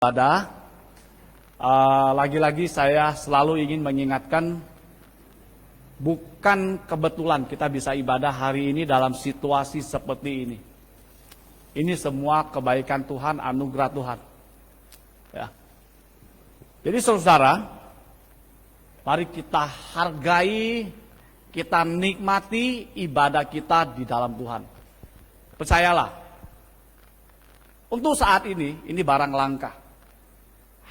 Ibadah, lagi-lagi saya selalu ingin mengingatkan, bukan kebetulan kita bisa ibadah hari ini dalam situasi seperti ini. Ini semua kebaikan Tuhan, anugerah Tuhan. Ya. Jadi saudara, mari kita hargai, kita nikmati ibadah kita di dalam Tuhan. Percayalah, untuk saat ini barang langka.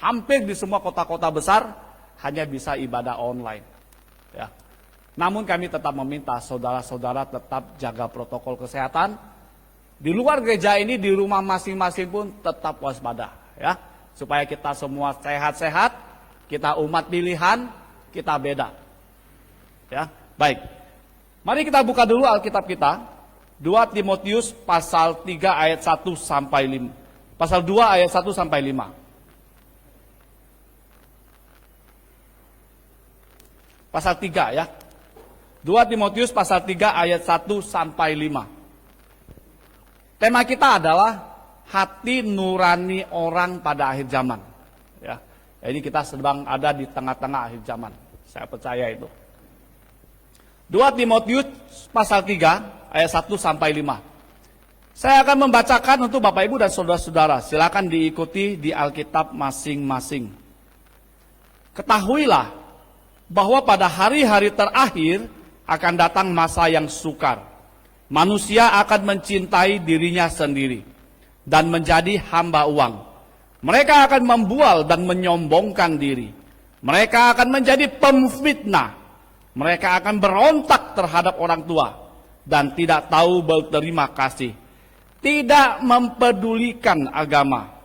Hampir di semua kota-kota besar hanya bisa ibadah online. Ya. Namun kami tetap meminta saudara-saudara tetap jaga protokol kesehatan. Di luar gereja ini, di rumah masing-masing pun tetap waspada. Ya. Supaya kita semua sehat-sehat, kita umat pilihan, kita beda. Ya. Baik, mari kita buka dulu Alkitab kita. 2 Timotius pasal 3 ayat 1 sampai 5. Pasal 2 ayat 1 sampai 5. Pasal 3 ya. 2 Timotius pasal 3 ayat 1 sampai 5. Tema kita adalah hati nurani orang pada akhir zaman. Ya. Ini kita sedang ada di tengah-tengah akhir zaman. Saya percaya itu. 2 Timotius pasal 3 ayat 1 sampai 5. Saya akan membacakan untuk Bapak Ibu dan saudara-saudara. Silakan diikuti di Alkitab masing-masing. Ketahuilah bahwa pada hari-hari terakhir akan datang masa yang sukar. Manusia akan mencintai dirinya sendiri dan menjadi hamba uang. Mereka akan membual dan menyombongkan diri. Mereka akan menjadi pemfitnah. Mereka akan berontak terhadap orang tua dan tidak tahu berterima kasih. Tidak mempedulikan agama.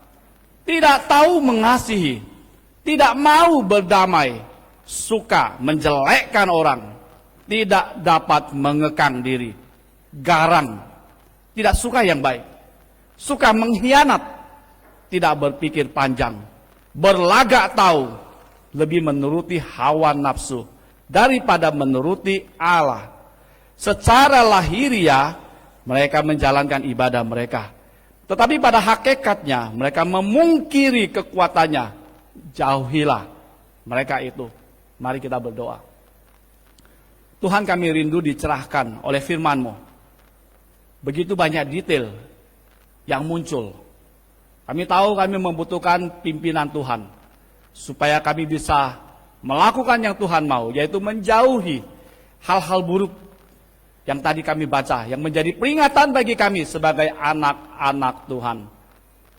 Tidak tahu mengasihi. Tidak mau berdamai. Suka menjelekkan orang, tidak dapat mengekang diri, garang, tidak suka yang baik, suka mengkhianat, tidak berpikir panjang, berlagak tahu, lebih menuruti hawa nafsu daripada menuruti Allah. Secara lahiriah mereka menjalankan ibadah mereka, tetapi pada hakikatnya mereka memungkiri kekuatannya. Jauhilah mereka itu. Mari kita berdoa. Tuhan, kami rindu dicerahkan oleh firman-Mu. Begitu banyak detail yang muncul. Kami tahu kami membutuhkan pimpinan Tuhan. Supaya kami bisa melakukan yang Tuhan mau. Yaitu menjauhi hal-hal buruk yang tadi kami baca. Yang menjadi peringatan bagi kami sebagai anak-anak Tuhan.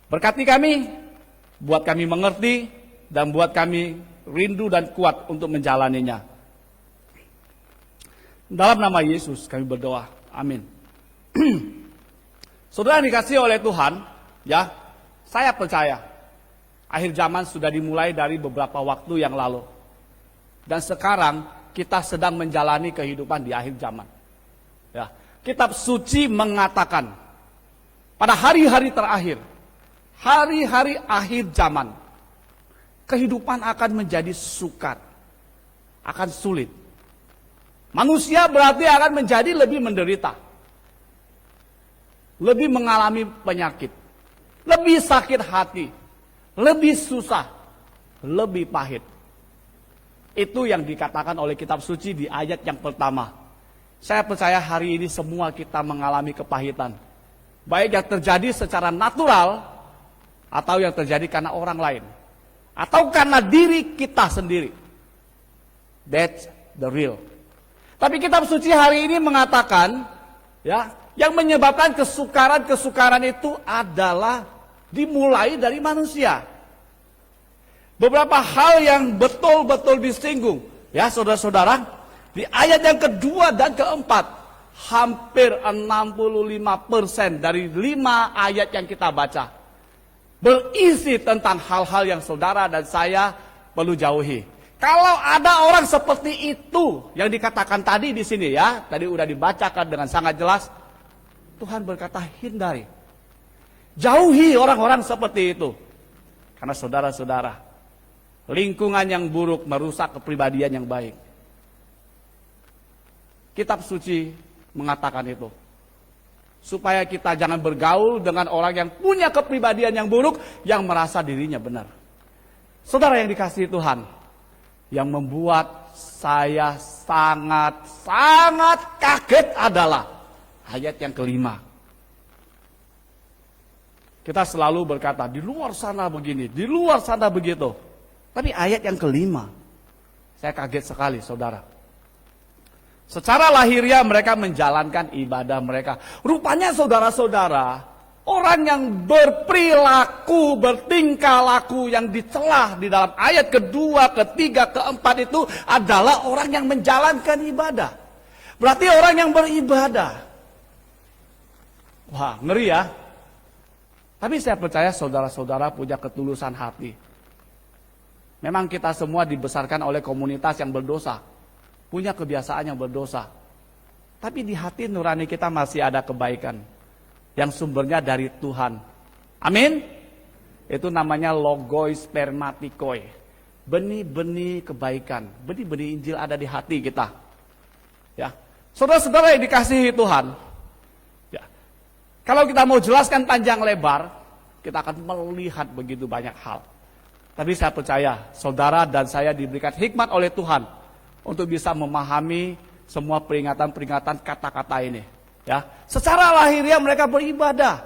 Berkati kami, buat kami mengerti, dan buat kami rindu dan kuat untuk menjalaninya. Dalam nama Yesus kami berdoa. Amin. Saudara dikasihi oleh Tuhan, ya, saya percaya akhir zaman sudah dimulai dari beberapa waktu yang lalu. Dan sekarang kita sedang menjalani kehidupan di akhir zaman. Ya, Kitab suci mengatakan pada hari-hari terakhir, hari-hari akhir zaman, kehidupan akan menjadi sukar, akan sulit. Manusia berarti akan menjadi lebih menderita, lebih mengalami penyakit, lebih sakit hati, lebih susah, lebih pahit. Itu yang dikatakan oleh kitab suci di ayat yang pertama. Saya percaya hari ini semua kita mengalami kepahitan. Baik yang terjadi secara natural, atau yang terjadi karena orang lain. Atau karena diri kita sendiri. That's the real. Tapi kitab suci hari ini mengatakan, ya, yang menyebabkan kesukaran-kesukaran itu adalah dimulai dari manusia. Beberapa hal yang betul-betul disinggung, ya saudara-saudara, di ayat yang kedua dan keempat, hampir 65% dari 5 ayat yang kita baca berisi tentang hal-hal yang saudara dan saya perlu jauhi. Kalau ada orang seperti itu yang dikatakan tadi di sini, ya, tadi udah dibacakan dengan sangat jelas, Tuhan berkata hindari. Jauhi orang-orang seperti itu. Karena saudara-saudara, lingkungan yang buruk merusak kepribadian yang baik. Kitab suci mengatakan itu. Supaya kita jangan bergaul dengan orang yang punya kepribadian yang buruk, yang merasa dirinya benar. Saudara yang dikasihi Tuhan, yang membuat saya sangat kaget adalah ayat yang kelima. Kita selalu berkata, di luar sana begini, di luar sana begitu. Tapi ayat yang kelima, saya kaget sekali saudara. Secara lahiriah mereka menjalankan ibadah mereka. Rupanya saudara-saudara, orang yang berperilaku, bertingkah laku yang dicela di dalam ayat kedua, ketiga, keempat itu adalah orang yang menjalankan ibadah. Berarti orang yang beribadah. Wah, ngeri ya. Tapi saya percaya saudara-saudara punya ketulusan hati. Memang kita semua dibesarkan oleh komunitas yang berdosa. Punya kebiasaan yang berdosa. Tapi di hati nurani kita masih ada kebaikan. Yang sumbernya dari Tuhan. Amin. Itu namanya logos spermatikoi. Benih-benih kebaikan. Benih-benih Injil ada di hati kita. Ya, saudara-saudara yang dikasihi Tuhan. Ya, kalau kita mau jelaskan panjang lebar, kita akan melihat begitu banyak hal. Tapi saya percaya, saudara dan saya diberikan hikmat oleh Tuhan untuk bisa memahami semua peringatan-peringatan kata-kata ini. Ya, secara lahiriah mereka beribadah.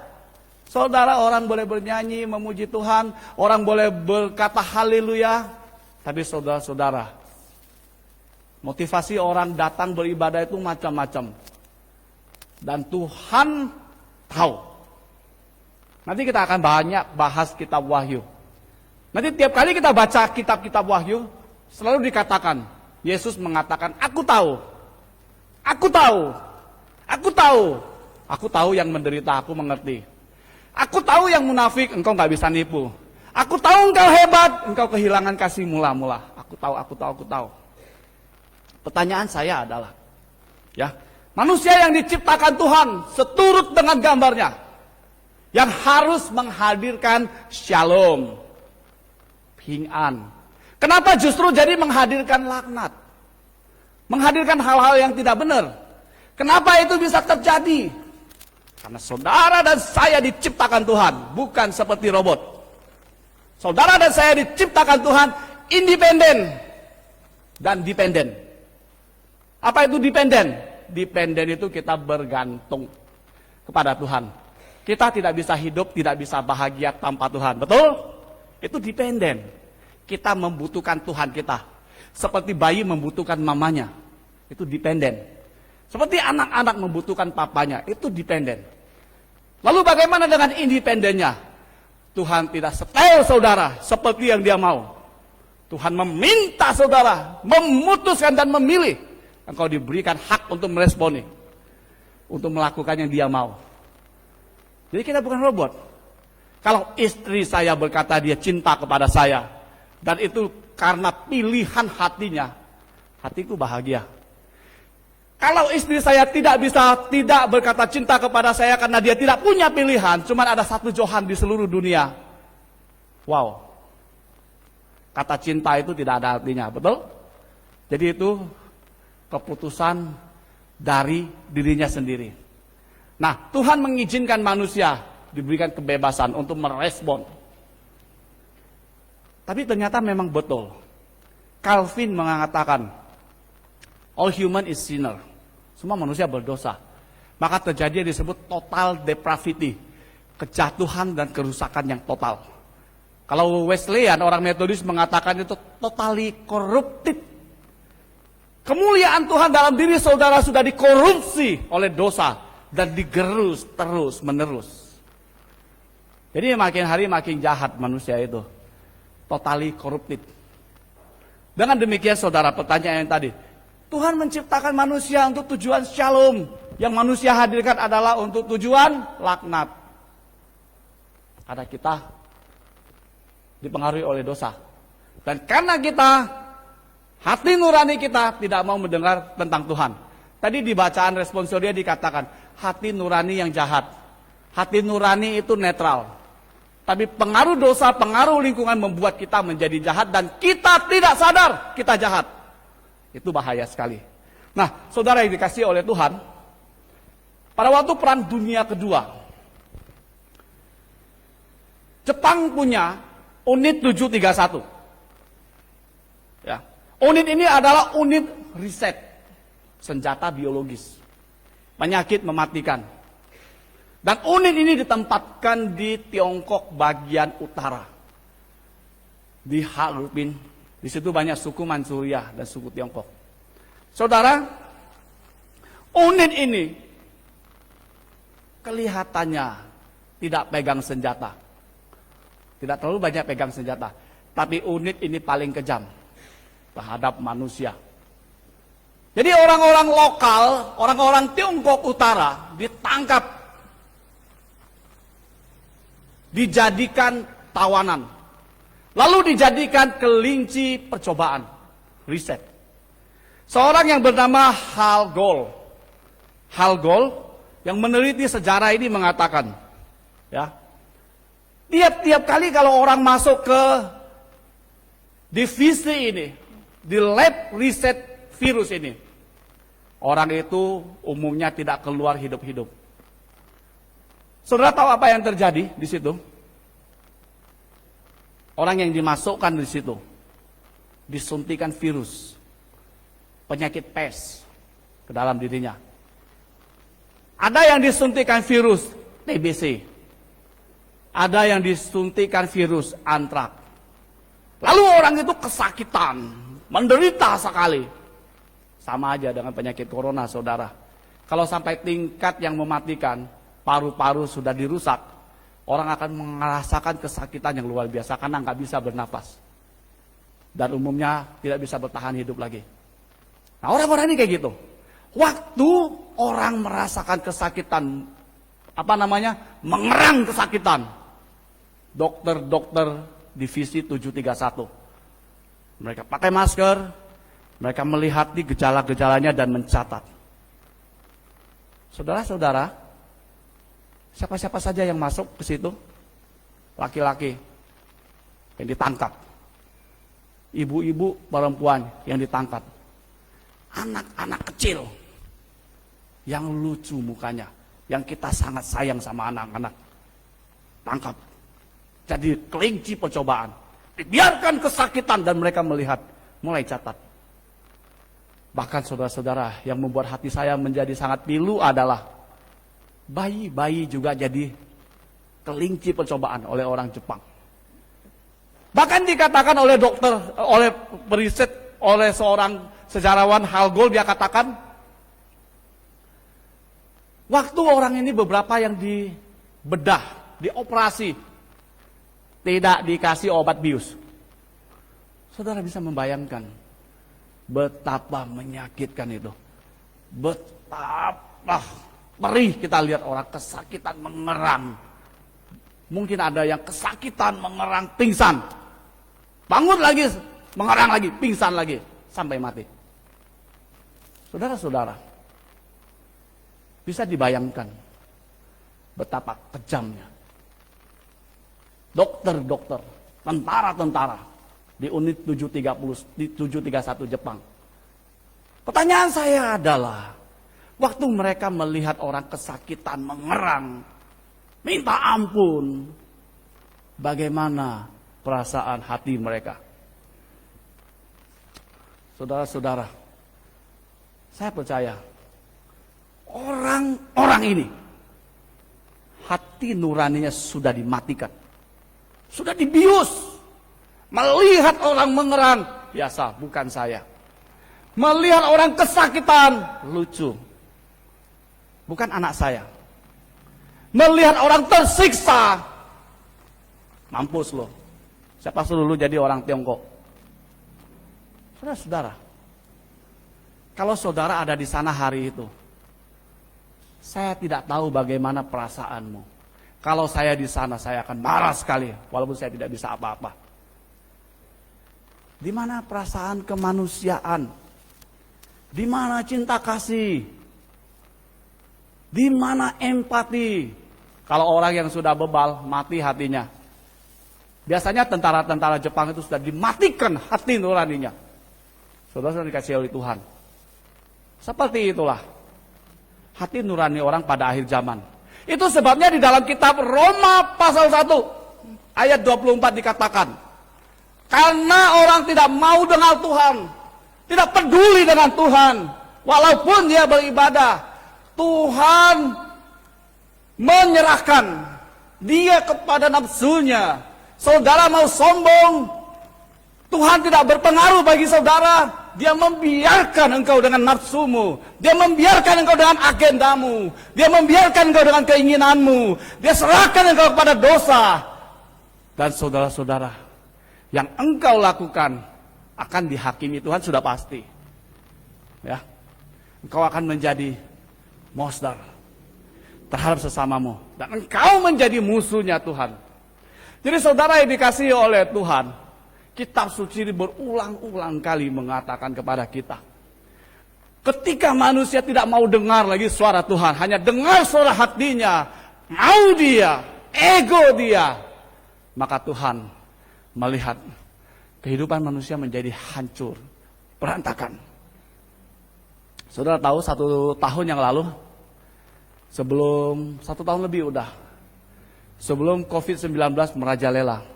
Saudara, orang boleh bernyanyi, memuji Tuhan, orang boleh berkata haleluya. Tapi saudara-saudara, motivasi orang datang beribadah itu macam-macam. Dan Tuhan tahu. Nanti kita akan banyak bahas kitab Wahyu. Nanti tiap kali kita baca kitab-kitab Wahyu, selalu dikatakan, Yesus mengatakan, aku tahu. Aku tahu. Aku tahu. Aku tahu yang menderita, aku mengerti. Aku tahu yang munafik, engkau gak bisa nipu. Aku tahu engkau hebat, engkau kehilangan kasih mula-mula. Aku tahu, aku tahu, aku tahu. Pertanyaan saya adalah, ya, manusia yang diciptakan Tuhan seturut dengan gambarnya, yang harus menghadirkan shalom, ping-an. Kenapa justru jadi menghadirkan laknat? Menghadirkan hal-hal yang tidak benar. Kenapa itu bisa terjadi? Karena saudara dan saya diciptakan Tuhan, bukan seperti robot. Saudara dan saya diciptakan Tuhan independen dan dependen. Apa itu dependen? Dependen itu kita bergantung kepada Tuhan. Kita tidak bisa hidup, tidak bisa bahagia tanpa Tuhan. Betul? Itu dependen. Kita membutuhkan Tuhan kita. Seperti bayi membutuhkan mamanya. Itu dependen. Seperti anak-anak membutuhkan papanya. Itu dependen. Lalu bagaimana dengan independennya? Tuhan tidak setel saudara seperti yang dia mau. Tuhan meminta saudara memutuskan dan memilih. Engkau diberikan hak untuk meresponi. Untuk melakukan yang dia mau. Jadi kita bukan robot. Kalau istri saya berkata dia cinta kepada saya, dan itu karena pilihan hatinya, hatiku bahagia. Kalau istri saya tidak berkata cinta kepada saya karena dia tidak punya pilihan, cuma ada satu Johan di seluruh dunia. Wow. Kata cinta itu tidak ada artinya, betul? Jadi itu keputusan dari dirinya sendiri. Nah, Tuhan mengizinkan manusia diberikan kebebasan untuk merespon. Tapi ternyata memang betul. Calvin mengatakan, all human is sinner. Semua manusia berdosa. Maka terjadi yang disebut total depravity. Kejatuhan dan kerusakan yang total. Kalau Wesleyan, orang Metodis mengatakan itu totally corrupted. Kemuliaan Tuhan dalam diri saudara sudah dikorupsi oleh dosa. Dan digerus terus menerus. Jadi makin hari makin jahat manusia itu. Totally corrupted. Dengan demikian saudara, pertanyaan yang tadi. Tuhan menciptakan manusia untuk tujuan shalom. Yang manusia hadirkan adalah untuk tujuan laknat. Karena kita dipengaruhi oleh dosa. Dan karena kita, hati nurani kita tidak mau mendengar tentang Tuhan. Tadi di bacaan responsoria dikatakan, hati nurani yang jahat. Hati nurani itu netral. Tapi pengaruh dosa, pengaruh lingkungan membuat kita menjadi jahat. Dan kita tidak sadar kita jahat. Itu bahaya sekali. Nah, saudara yang dikasihi oleh Tuhan, Pada waktu Perang Dunia Kedua, Jepang punya unit 731. Ya. Unit ini adalah unit riset senjata biologis, penyakit mematikan. Dan unit ini ditempatkan di Tiongkok bagian utara, di Harbin. Di situ banyak suku Manchuria dan suku Tiongkok. Saudara, unit ini kelihatannya tidak pegang senjata. Tidak terlalu banyak pegang senjata. Tapi unit ini paling kejam terhadap manusia. Jadi orang-orang lokal, orang-orang Tiongkok Utara ditangkap, dijadikan tawanan, lalu dijadikan kelinci percobaan, riset. Seorang yang bernama Hal Gol yang meneliti sejarah ini mengatakan, ya, tiap kali kalau orang masuk ke divisi ini, di lab riset virus ini, orang itu umumnya tidak keluar hidup-hidup. Saudara tahu apa yang terjadi di situ? Orang yang dimasukkan di situ disuntikan virus penyakit pes ke dalam dirinya. Ada yang disuntikan virus TBC. Ada yang disuntikan virus antrak. Lalu orang itu kesakitan, menderita sekali. Sama aja dengan penyakit corona, saudara. Kalau sampai tingkat yang mematikan, paru-paru sudah dirusak, orang akan merasakan kesakitan yang luar biasa karena nggak bisa bernapas. Dan umumnya tidak bisa bertahan hidup lagi. Nah, orang-orang ini kayak gitu. Waktu orang merasakan kesakitan, mengerang kesakitan, dokter-dokter divisi 731, mereka pakai masker, mereka melihat di gejala-gejalanya dan mencatat. Saudara-saudara, siapa-siapa saja yang masuk ke situ, laki-laki yang ditangkap, ibu-ibu perempuan yang ditangkap, anak-anak kecil yang lucu mukanya, yang kita sangat sayang sama anak-anak, tangkap. Jadi kelinci percobaan, dibiarkan kesakitan dan mereka melihat, mulai catat. Bahkan saudara-saudara, yang membuat hati saya menjadi sangat pilu adalah bayi-bayi juga jadi kelinci percobaan oleh orang Jepang. Bahkan dikatakan oleh dokter, oleh periset, oleh seorang sejarawan Hal Gol, dia katakan, waktu orang ini beberapa yang dibedah, dioperasi, tidak dikasih obat bius. Saudara bisa membayangkan betapa menyakitkan itu. Betapa perih kita lihat orang kesakitan mengerang. Mungkin ada yang kesakitan mengerang pingsan. Bangun lagi, mengerang lagi, pingsan lagi, sampai mati. Saudara-saudara, bisa dibayangkan betapa kejamnya. Dokter-dokter, tentara-tentara di unit 731 Jepang. Pertanyaan saya adalah, waktu mereka melihat orang kesakitan mengerang, minta ampun, bagaimana perasaan hati mereka? Saudara-saudara, saya percaya orang-orang ini hati nuraninya sudah dimatikan, sudah dibius. Melihat orang mengerang, biasa, bukan saya. Melihat orang kesakitan, lucu, bukan anak saya. Melihat orang tersiksa, mampus loh. Siapa suruh lu jadi orang Tiongkok? Saudara-saudara, kalau saudara ada di sana hari itu, saya tidak tahu bagaimana perasaanmu. Kalau saya di sana, saya akan marah sekali, walaupun saya tidak bisa apa-apa. Di mana perasaan kemanusiaan? Di mana cinta kasih? Di mana empati? Kalau orang yang sudah bebal, mati hatinya. Biasanya tentara-tentara Jepang itu sudah dimatikan hati nuraninya. Saudara sudah dikasih oleh Tuhan. Seperti itulah hati nurani orang pada akhir zaman. Itu sebabnya di dalam kitab Roma pasal 1 ayat 24 dikatakan, karena orang tidak mau dengar Tuhan, tidak peduli dengan Tuhan, walaupun dia beribadah, Tuhan menyerahkan dia kepada nafsunya. Saudara mau sombong, Tuhan tidak berpengaruh bagi saudara. Dia membiarkan engkau dengan nafsumu. Dia membiarkan engkau dengan agendamu. Dia membiarkan engkau dengan keinginanmu. Dia serahkan engkau kepada dosa. Dan saudara-saudara, yang engkau lakukan akan dihakimi Tuhan sudah pasti. Ya, engkau akan menjadi monster terhadap sesamamu. Dan engkau menjadi musuhnya Tuhan. Jadi saudara yang dikasihi oleh Tuhan, Kitab suci ini berulang-ulang kali mengatakan kepada kita, ketika manusia tidak mau dengar lagi suara Tuhan, hanya dengar suara hatinya, mau dia, ego dia, maka Tuhan melihat kehidupan manusia menjadi hancur, berantakan. Saudara tahu 1 tahun yang lalu, sebelum 1 tahun lebih udah, sebelum COVID-19 merajalela,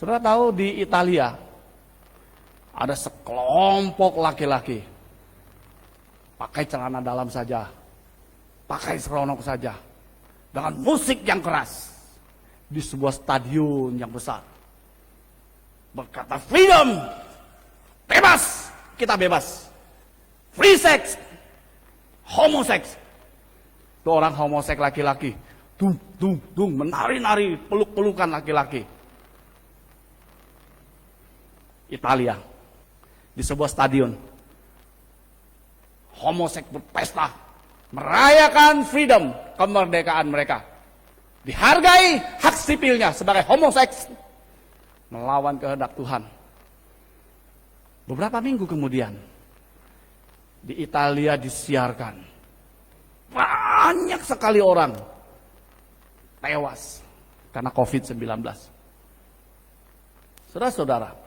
saudara tahu di Italia ada sekelompok laki-laki pakai celana dalam saja, pakai seronok saja, dengan musik yang keras di sebuah stadion yang besar, berkata freedom, bebas, kita bebas, free sex, homoseks. Itu orang homoseks laki-laki, menari-nari, peluk-pelukan laki-laki. Italia, di sebuah stadion, homoseks berpesta, merayakan freedom, kemerdekaan mereka, dihargai hak sipilnya sebagai homoseks, melawan kehendak Tuhan. Beberapa minggu kemudian, di Italia disiarkan, banyak sekali orang tewas karena COVID-19. Saudara-saudara,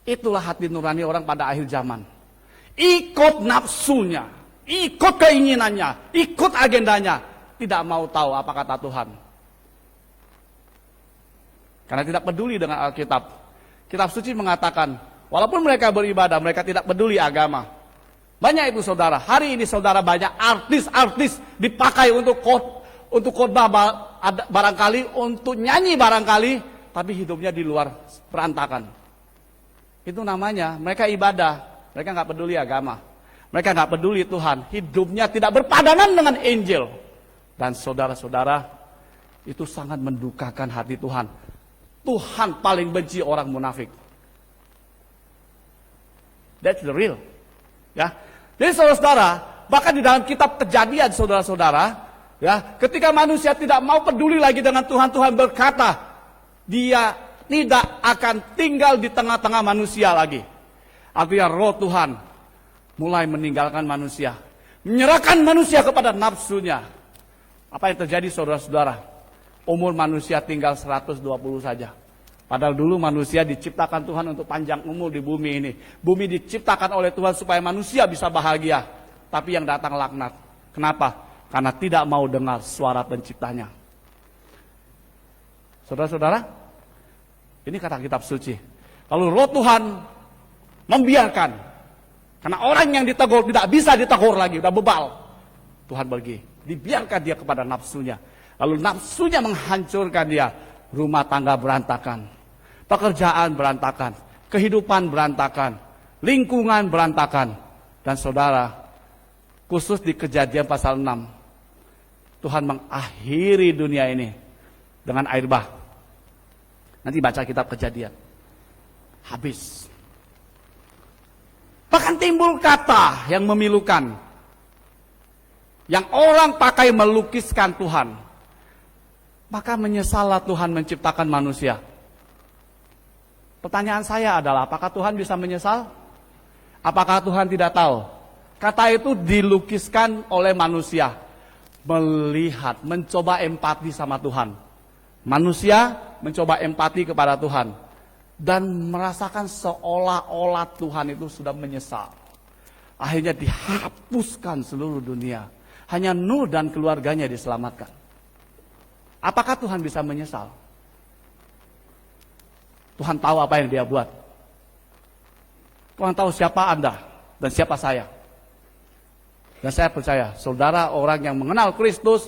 itulah hati nurani orang pada akhir zaman. Ikut nafsunya, ikut keinginannya, ikut agendanya, tidak mau tahu apa kata Tuhan. Karena tidak peduli dengan Alkitab. Kitab suci mengatakan, walaupun mereka beribadah, mereka tidak peduli agama. Banyak itu saudara, hari ini saudara banyak artis-artis dipakai untuk khotbah barangkali, untuk nyanyi barangkali, tapi hidupnya di luar berantakan. Itu namanya mereka ibadah, mereka nggak peduli agama, mereka nggak peduli Tuhan, hidupnya tidak berpadanan dengan Injil. Dan saudara-saudara, itu sangat mendukakan hati Tuhan. Tuhan paling benci orang munafik. That's the real. Ya, jadi saudara-saudara, bahkan di dalam kitab Kejadian, saudara-saudara, ya, ketika manusia tidak mau peduli lagi dengan Tuhan, Tuhan berkata, Dia tidak akan tinggal di tengah-tengah manusia lagi. Artinya roh Tuhan mulai meninggalkan manusia, menyerahkan manusia kepada nafsunya. Apa yang terjadi saudara-saudara? Umur manusia tinggal 120 saja. Padahal dulu manusia diciptakan Tuhan untuk panjang umur di bumi ini. Bumi diciptakan oleh Tuhan supaya manusia bisa bahagia. Tapi yang datang laknat. Kenapa? Karena tidak mau dengar suara penciptanya. Saudara-saudara, ini kata kitab suci. Kalau roh Tuhan membiarkan, karena orang yang ditegur tidak bisa ditegur lagi, udah bebal, Tuhan pergi, dibiarkan dia kepada nafsunya. Lalu nafsunya menghancurkan dia. Rumah tangga berantakan, pekerjaan berantakan, kehidupan berantakan, lingkungan berantakan. Dan saudara, khusus di Kejadian pasal 6, Tuhan mengakhiri dunia ini dengan air bah. Nanti baca kitab Kejadian. Habis. Bahkan timbul kata yang memilukan. Yang orang pakai melukiskan Tuhan. Maka menyesallah Tuhan menciptakan manusia. Pertanyaan saya adalah, apakah Tuhan bisa menyesal? Apakah Tuhan tidak tahu? Kata itu dilukiskan oleh manusia. Melihat, mencoba empati sama Tuhan. Manusia mencoba empati kepada Tuhan. dan merasakan seolah-olah Tuhan itu sudah menyesal. Akhirnya dihapuskan seluruh dunia. Hanya Nuh dan keluarganya diselamatkan. Apakah Tuhan bisa menyesal? Tuhan tahu apa yang dia buat. Tuhan tahu siapa Anda dan siapa saya. Dan saya percaya, saudara orang yang mengenal Kristus,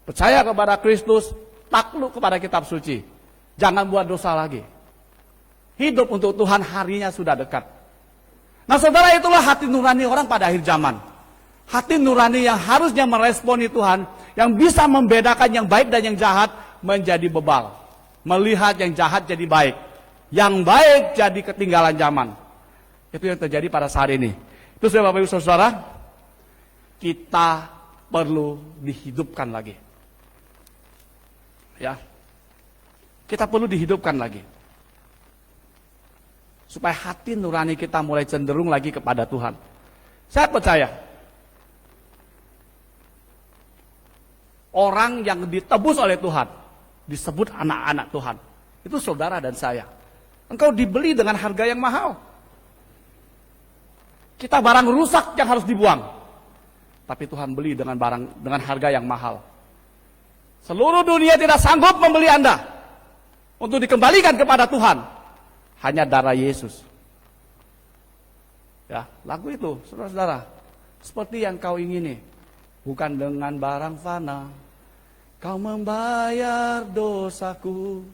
percaya kepada Kristus, takluk kepada kitab suci. Jangan buat dosa lagi. Hidup untuk Tuhan, harinya sudah dekat. Nah saudara, itulah hati nurani orang pada akhir zaman. Hati nurani yang harusnya meresponi Tuhan, yang bisa membedakan yang baik dan yang jahat menjadi bebal. Melihat yang jahat jadi baik, yang baik jadi ketinggalan zaman. Itu yang terjadi pada saat ini. Itu sudah Bapak Ibu Saudara, kita perlu dihidupkan lagi. Ya. Kita perlu dihidupkan lagi. Supaya hati nurani kita mulai cenderung lagi kepada Tuhan. Saya percaya, orang yang ditebus oleh Tuhan, disebut anak-anak Tuhan. Itu saudara dan saya. Engkau dibeli dengan harga yang mahal. Kita barang rusak yang harus dibuang. Tapi Tuhan beli dengan harga yang mahal. Seluruh dunia tidak sanggup membeli Anda untuk dikembalikan kepada Tuhan. Hanya darah Yesus. Ya, lagu itu, saudara-saudara. Seperti yang kau ingini. Bukan dengan barang fana. Kau membayar dosaku.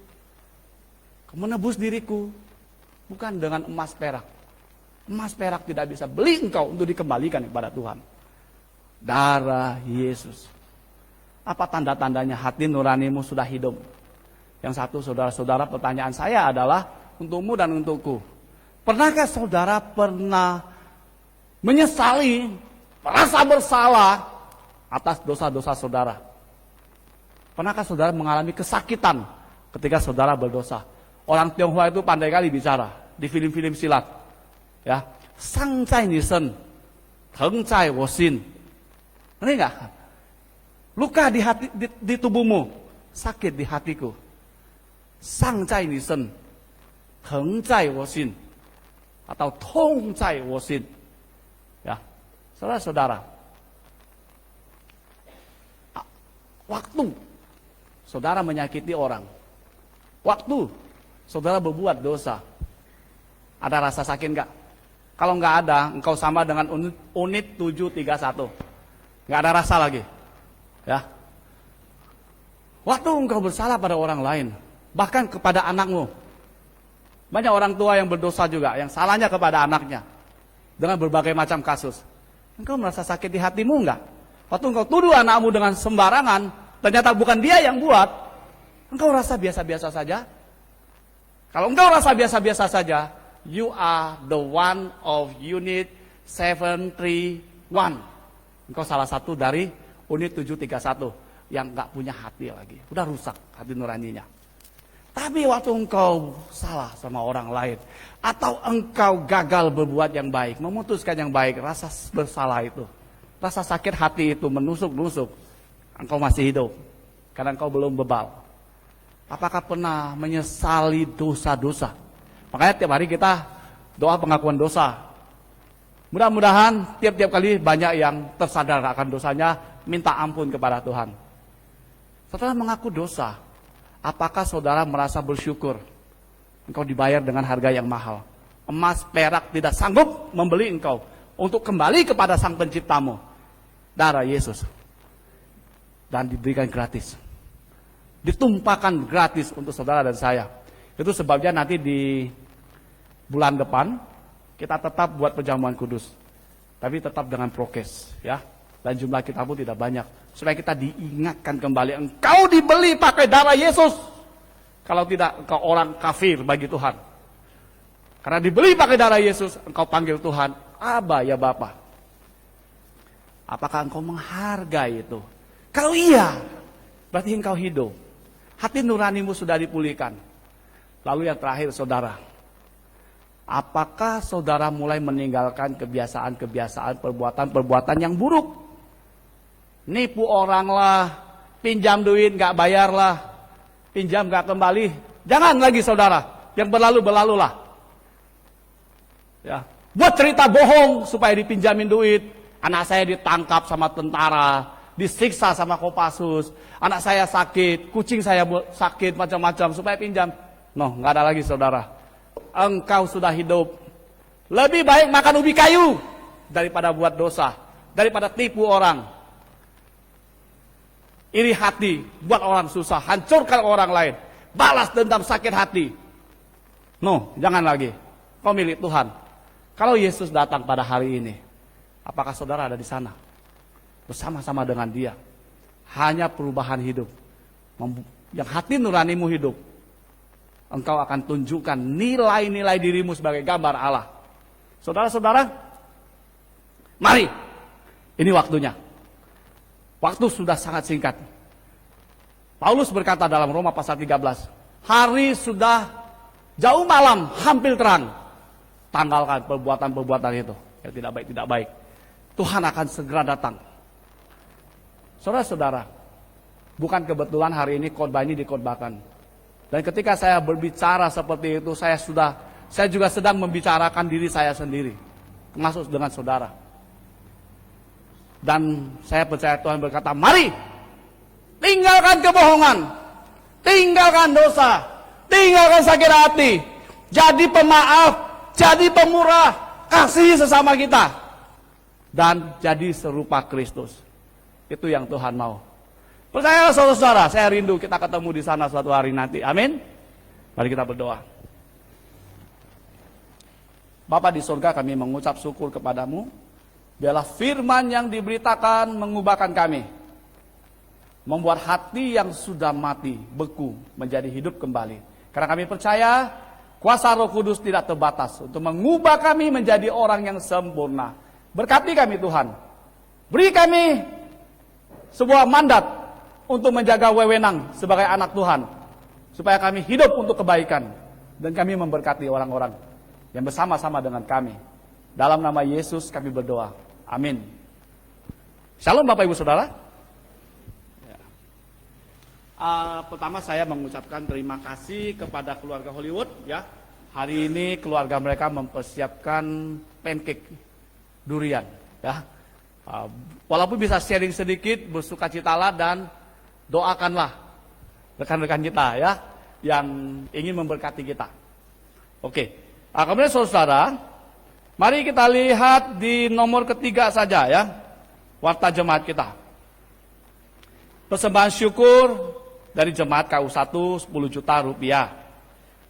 Kau menebus diriku. Bukan dengan emas perak. Emas perak tidak bisa beli engkau untuk dikembalikan kepada Tuhan. Darah Yesus. Apa tanda-tandanya hati nuranimu sudah hidup? Yang satu, saudara-saudara, pertanyaan saya adalah untukmu dan untukku. Pernahkah saudara pernah menyesali, merasa bersalah atas dosa-dosa saudara? Pernahkah saudara mengalami kesakitan ketika saudara berdosa? Orang Tionghoa itu pandai kali bicara di film-film silat. Ya, sang zai ni shen, teng zai wo xin. Ngerti enggak? Luka di hati, di tubuhmu, sakit di hatiku. Sang zai ni shen, teng zai wo xin, atau tong zai wo xin. Ya, saudara-saudara, waktu saudara menyakiti orang, waktu saudara berbuat dosa, ada rasa sakit enggak? Kalau enggak ada, engkau sama dengan unit 731. Enggak ada rasa lagi. Ya. Waktu engkau bersalah pada orang lain, bahkan kepada anakmu. Banyak orang tua yang berdosa juga, yang salahnya kepada anaknya. Dengan berbagai macam kasus. Engkau merasa sakit di hatimu enggak? Waktu engkau tuduh anakmu dengan sembarangan, ternyata bukan dia yang buat, engkau rasa biasa-biasa saja? Kalau engkau rasa biasa-biasa saja, you are the one of unit 731. Engkau salah satu dari unit 731 yang gak punya hati lagi. Udah rusak hati nuraninya. Tapi waktu engkau salah sama orang lain, atau engkau gagal berbuat yang baik, memutuskan yang baik, rasa bersalah itu, rasa sakit hati itu menusuk-nusuk, engkau masih hidup karena engkau belum bebal. Apakah pernah menyesali dosa-dosa? Makanya tiap hari kita doa pengakuan dosa. Mudah-mudahan tiap-tiap kali banyak yang tersadar akan dosanya, minta ampun kepada Tuhan. Setelah mengaku dosa, apakah saudara merasa bersyukur? Engkau dibayar dengan harga yang mahal. Emas, perak tidak sanggup membeli engkau untuk kembali kepada Sang Penciptamu. Darah Yesus. Dan diberikan gratis. Ditumpahkan gratis untuk saudara dan saya. Itu sebabnya nanti di bulan depan kita tetap buat perjamuan kudus. Tapi tetap dengan prokes, ya. Dan jumlah kita pun tidak banyak. Supaya kita diingatkan kembali, engkau dibeli pakai darah Yesus. Kalau tidak, engkau orang kafir bagi Tuhan. Karena dibeli pakai darah Yesus, engkau panggil Tuhan, Aba ya Bapa. Apakah engkau menghargai itu? Kalau iya, berarti engkau hidup. Hati nuranimu sudah dipulihkan. Lalu yang terakhir, saudara, apakah saudara mulai meninggalkan kebiasaan-kebiasaan, perbuatan-perbuatan yang buruk? Nipu orang lah, pinjam duit gak bayar lah, pinjam gak kembali. Jangan lagi saudara, yang berlalu-berlalulah. Ya, buat cerita bohong supaya dipinjamin duit. Anak saya ditangkap sama tentara, disiksa sama Kopassus, anak saya sakit, kucing saya sakit, macam-macam supaya pinjam. No, nggak ada lagi saudara. Engkau sudah hidup. Lebih baik makan ubi kayu daripada buat dosa, daripada tipu orang. Iri hati, buat orang susah, hancurkan orang lain, balas dendam sakit hati. No, jangan lagi. Kau milik Tuhan. Kalau Yesus datang pada hari ini, apakah saudara ada di sana? Bersama-sama dengan dia. Hanya perubahan hidup. Yang hati nuranimu hidup. Engkau akan tunjukkan nilai-nilai dirimu sebagai gambar Allah. Saudara-saudara, mari. Ini waktunya. Waktu sudah sangat singkat. Paulus berkata dalam Roma pasal 13, hari sudah jauh malam, hampir terang. Tanggalkan perbuatan-perbuatan itu yang tidak baik. Tuhan akan segera datang. Saudara-saudara, bukan kebetulan hari ini khotbah ini dikhotbahkan. Dan ketika saya berbicara seperti itu, saya juga sedang membicarakan diri saya sendiri, termasuk dengan saudara. Dan saya percaya Tuhan berkata, mari, tinggalkan kebohongan, tinggalkan dosa, tinggalkan sakit hati, jadi pemaaf, jadi pemurah, kasihi sesama kita, dan jadi serupa Kristus. Itu yang Tuhan mau. Percayalah saudara-saudara, saya rindu kita ketemu di sana suatu hari nanti. Amin. Mari kita berdoa. Bapa di surga, kami mengucap syukur kepadamu. Biarlah firman yang diberitakan mengubahkan kami. Membuat hati yang sudah mati, beku, menjadi hidup kembali. Karena kami percaya, kuasa Roh Kudus tidak terbatas untuk mengubah kami menjadi orang yang sempurna. Berkati kami Tuhan. Beri kami sebuah mandat untuk menjaga wewenang sebagai anak Tuhan, supaya kami hidup untuk kebaikan, dan kami memberkati orang-orang yang bersama-sama dengan kami. Dalam nama Yesus kami berdoa. Amin. Shalom Bapak Ibu Saudara. Pertama saya mengucapkan terima kasih kepada keluarga Hollywood. Ya, hari ini keluarga mereka mempersiapkan pancake durian. Ya, walaupun bisa sharing sedikit, bersukacitalah dan doakanlah rekan-rekan kita ya yang ingin memberkati kita. Oke. Kemudian saudara, mari kita lihat di nomor ketiga saja ya, warta jemaat kita. Persembahan syukur dari jemaat KU1 10 juta rupiah.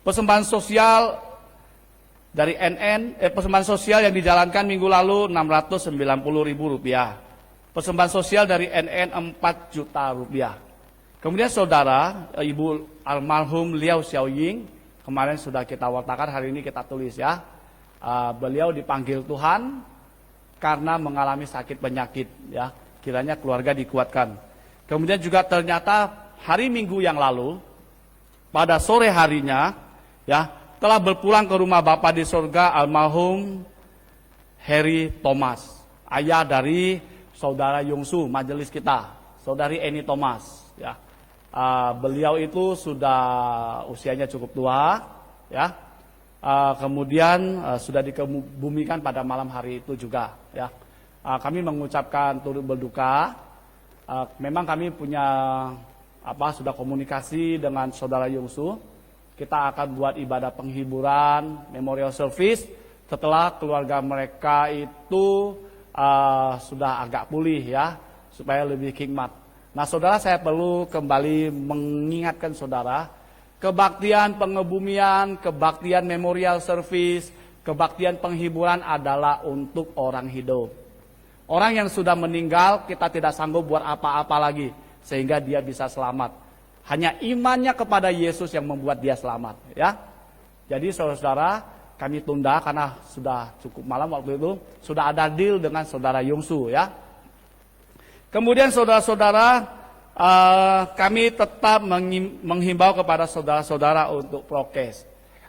Persembahan sosial dari persembahan sosial yang dijalankan minggu lalu 690.000 rupiah. Persembahan sosial dari NN 4 juta rupiah. Kemudian saudara, Ibu almarhum Liao Xiaoying, kemarin sudah kita wartakan, hari ini kita tulis ya. Beliau dipanggil Tuhan karena mengalami sakit penyakit ya. Kiranya keluarga dikuatkan. Kemudian juga ternyata hari Minggu yang lalu, pada sore harinya ya, telah berpulang ke rumah Bapa di surga almarhum Harry Thomas, ayah dari saudara Yongsu majelis kita, saudari Eni Thomas ya. Beliau itu sudah usianya cukup tua ya. Kemudian sudah dikebumikan pada malam hari itu juga ya. Kami mengucapkan turut berduka. Memang kami punya sudah komunikasi dengan saudara Yongsu. Kita akan buat ibadah penghiburan, memorial service setelah keluarga mereka itu sudah agak pulih ya, supaya lebih hikmat. Nah saudara, saya perlu kembali mengingatkan saudara, kebaktian pengebumian, kebaktian memorial service, kebaktian penghiburan adalah untuk orang hidup. Orang yang sudah meninggal kita tidak sanggup buat apa-apa lagi sehingga dia bisa selamat. Hanya imannya kepada Yesus yang membuat dia selamat ya. Jadi saudara-saudara, kami tunda karena sudah cukup malam waktu itu, sudah ada deal dengan saudara Yongsu ya. Kemudian saudara-saudara, kami tetap menghimbau kepada saudara-saudara untuk prokes.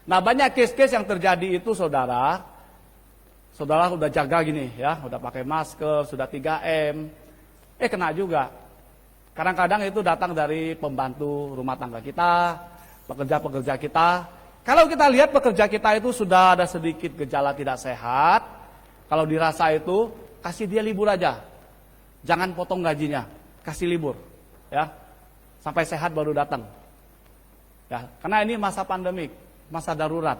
Nah banyak case-case yang terjadi itu saudara udah jaga gini ya, udah pakai masker, sudah 3M, kena juga. Kadang-kadang itu datang dari pembantu rumah tangga kita, pekerja-pekerja kita. Kalau kita lihat pekerja kita itu sudah ada sedikit gejala tidak sehat, kalau dirasa itu kasih dia libur aja. Jangan potong gajinya, kasih libur, ya. Sampai sehat baru datang. Ya, karena ini masa pandemik, masa darurat.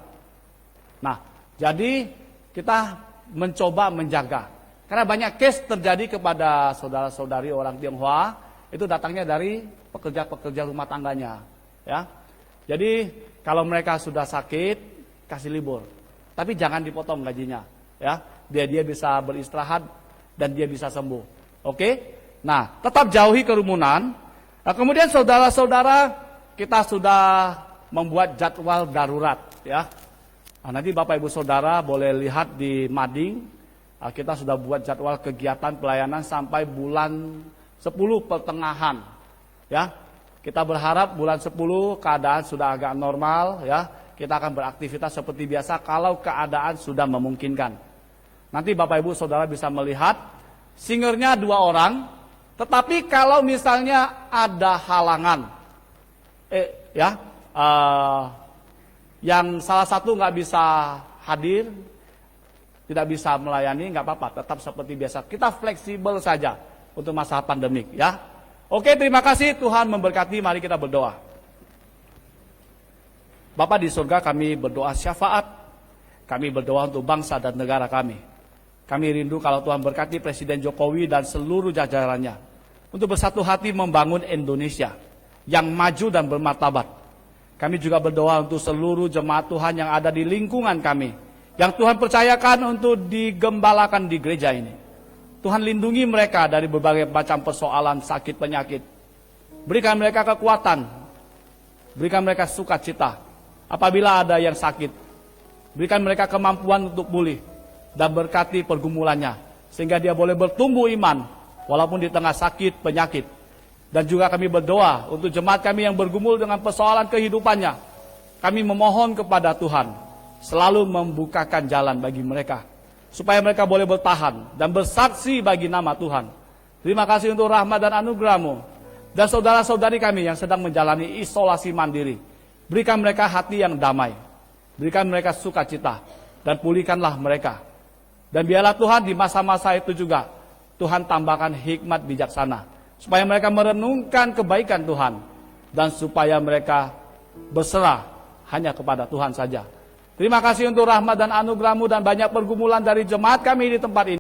Nah, jadi kita mencoba menjaga. Karena banyak case terjadi kepada saudara-saudari orang Tionghoa, itu datangnya dari pekerja-pekerja rumah tangganya, ya. Jadi kalau mereka sudah sakit, kasih libur. Tapi jangan dipotong gajinya, ya. Dia bisa beristirahat dan dia bisa sembuh. Oke? Nah, tetap jauhi kerumunan. Nah, kemudian saudara-saudara, kita sudah membuat jadwal darurat, ya. Nah, nanti Bapak Ibu Saudara boleh lihat di mading. Nah, kita sudah buat jadwal kegiatan pelayanan sampai bulan 10 pertengahan, ya. Kita berharap bulan 10 keadaan sudah agak normal, ya. Kita akan beraktivitas seperti biasa kalau keadaan sudah memungkinkan. Nanti Bapak Ibu Saudara bisa melihat singernya 2 orang, tetapi kalau misalnya ada halangan, yang salah satu nggak bisa hadir, tidak bisa melayani, nggak apa-apa, tetap seperti biasa. Kita fleksibel saja untuk masa pandemik, ya. Oke, terima kasih, Tuhan memberkati. Mari kita berdoa. Bapa di surga, kami berdoa syafaat. Kami berdoa untuk bangsa dan negara kami. Kami rindu kalau Tuhan berkati Presiden Jokowi dan seluruh jajarannya untuk bersatu hati membangun Indonesia yang maju dan bermartabat. Kami juga berdoa untuk seluruh jemaat Tuhan yang ada di lingkungan kami, yang Tuhan percayakan untuk digembalakan di gereja ini. Tuhan lindungi mereka dari berbagai macam persoalan sakit penyakit. Berikan mereka kekuatan, berikan mereka sukacita. Apabila ada yang sakit, berikan mereka kemampuan untuk pulih dan berkati pergumulannya, sehingga dia boleh bertumbuh iman walaupun di tengah sakit penyakit. Dan juga kami berdoa untuk jemaat kami yang bergumul dengan persoalan kehidupannya. Kami memohon kepada Tuhan selalu membukakan jalan bagi mereka, supaya mereka boleh bertahan dan bersaksi bagi nama Tuhan. Terima kasih untuk rahmat dan anugerah-Mu. Dan saudara-saudari kami yang sedang menjalani isolasi mandiri, berikan mereka hati yang damai, berikan mereka sukacita, dan pulihkanlah mereka. Dan biarlah Tuhan di masa-masa itu juga, Tuhan tambahkan hikmat bijaksana, supaya mereka merenungkan kebaikan Tuhan, dan supaya mereka berserah hanya kepada Tuhan saja. Terima kasih untuk rahmat dan anugerah-Mu dan banyak pergumulan dari jemaat kami di tempat ini.